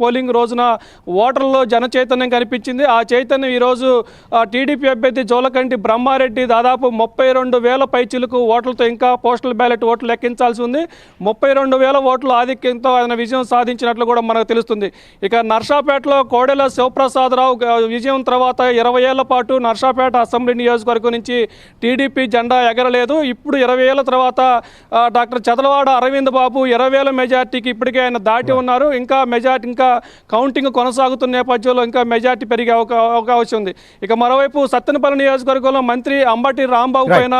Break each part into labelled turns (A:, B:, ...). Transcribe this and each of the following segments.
A: Polling రోజున ఓటర్లలో జన చైతన్యం కనిపించింది. ఆ చైతన్యం ఈరోజు టీడీపీ అభ్యర్థి జోలకంటి బ్రహ్మారెడ్డి దాదాపు 32,000 పైచిలకు ఓట్లతో ఇంకా పోస్టల్ బ్యాలెట్ ఓట్లు లెక్కించాల్సి ఉంది. 32,000 ఓట్ల ఆధిక్యంతో ఆయన విజయం సాధించినట్లు కూడా మనకు తెలుస్తుంది. ఇక నర్సాపేటలో కోడెల శివప్రసాదరావు విజయం తర్వాత 20 ఏళ్ల పాటు నర్సాపేట అసెంబ్లీ నియోజకవర్గం నుంచి టీడీపీ జెండా ఎగరలేదు. ఇప్పుడు 20 ఏళ్ల తర్వాత డాక్టర్ చదలవాడ అరవింద్ బాబు 20,000 మెజార్టీకి ఇప్పటికే ఆయన దాటి ఉన్నారు. ఇంకా కౌంటింగ్ కొనసాగుతున్న నేపథ్యంలో ఇంకా మెజార్టీ పెరిగే అవకాశం ఉంది. ఇక మరోవైపు సత్తెనపల్లి నియోజకవర్గంలో మంత్రి అంబటి రాంబాబు పైన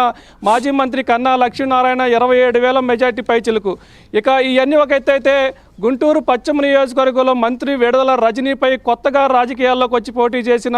A: మాజీ మంత్రి కన్నా లక్ష్మీనారాయణ 27,000 మెజార్టీ పైచిలకు. ఇక ఇవన్నీ ఒక ఎత్తు అయితే గుంటూరు పశ్చిమ నియోజకవర్గంలో మంత్రి విడుదల రజనీపై కొత్తగా రాజకీయాల్లోకి వచ్చి పోటీ చేసిన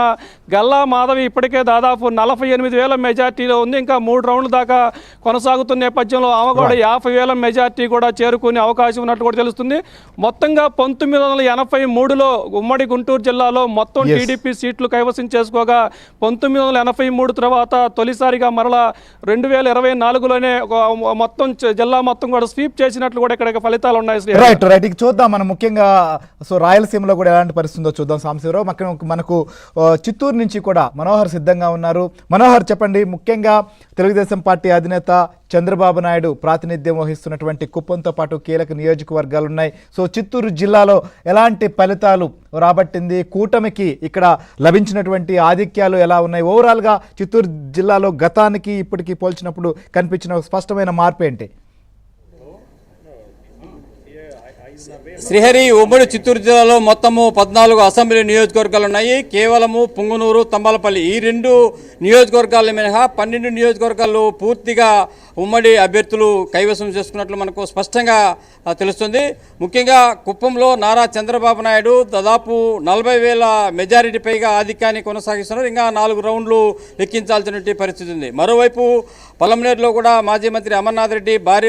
A: గల్లా మాధవి ఇప్పటికే దాదాపు 48,000 మెజార్టీలో ఉంది. ఇంకా 3 రౌండ్ల దాకా కొనసాగుతున్న నేపథ్యంలో ఆమె కూడా 50,000 మెజార్టీ కూడా చేరుకునే అవకాశం ఉన్నట్టు కూడా తెలుస్తుంది. మొత్తంగా 1983లో ఉమ్మడి గుంటూరు జిల్లాలో మొత్తం టీడీపీ సీట్లు కైవసం చేసుకోగా 1983 తర్వాత తొలిసారిగా మరలా 2024లోనే మొత్తం జిల్లా మొత్తం కూడా స్వీప్ చేసినట్లు కూడా ఇక్కడ ఫలితాలు ఉన్నాయి.
B: చూద్దాం మనం ముఖ్యంగా రాయలసీమలో కూడా ఎలాంటి పరిస్థితి ఉందో చూద్దాం. సాంబశివరావు, మనకు చిత్తూరు నుంచి కూడా మనోహర్ సిద్ధంగా ఉన్నారు. మనోహర్, చెప్పండి, ముఖ్యంగా తెలుగుదేశం పార్టీ అధినేత చంద్రబాబు నాయుడు ప్రాతినిధ్యం వహిస్తున్నటువంటి కుప్పంతో పాటు కీలక నియోజకవర్గాలు ఉన్నాయి. సో చిత్తూరు జిల్లాలో ఎలాంటి ఫలితాలు రాబట్టింది, కూటమికి ఇక్కడ లభించినటువంటి ఆధిక్యాలు ఎలా ఉన్నాయి, ఓవరాల్గా చిత్తూరు జిల్లాలో గతానికి ఇప్పటికీ పోల్చినప్పుడు కనిపించిన స్పష్టమైన మార్పు ఏంటి?
C: శ్రీహరి, ఉమ్మడి చిత్తూరు జిల్లాలో మొత్తము 14 అసెంబ్లీ నియోజకవర్గాలు ఉన్నాయి. కేవలము పుంగనూరు, తంబాలపల్లి ఈ 2 నియోజకవర్గాల మినహా 12 నియోజకవర్గాల్లో పూర్తిగా ఉమ్మడి అభ్యర్థులు కైవసం చేసుకున్నట్లు మనకు స్పష్టంగా తెలుస్తుంది. ముఖ్యంగా కుప్పంలో నారా చంద్రబాబు నాయుడు దాదాపు 40,000 మెజారిటీ పైగా ఆధిక్యాన్ని కొనసాగిస్తున్నారు. ఇంకా 4 రౌండ్లు లెక్కించాల్సినటువంటి పరిస్థితి ఉంది. మరోవైపు పలమనేరులో కూడా మాజీ మంత్రి అమర్నాథ్ రెడ్డి భారీ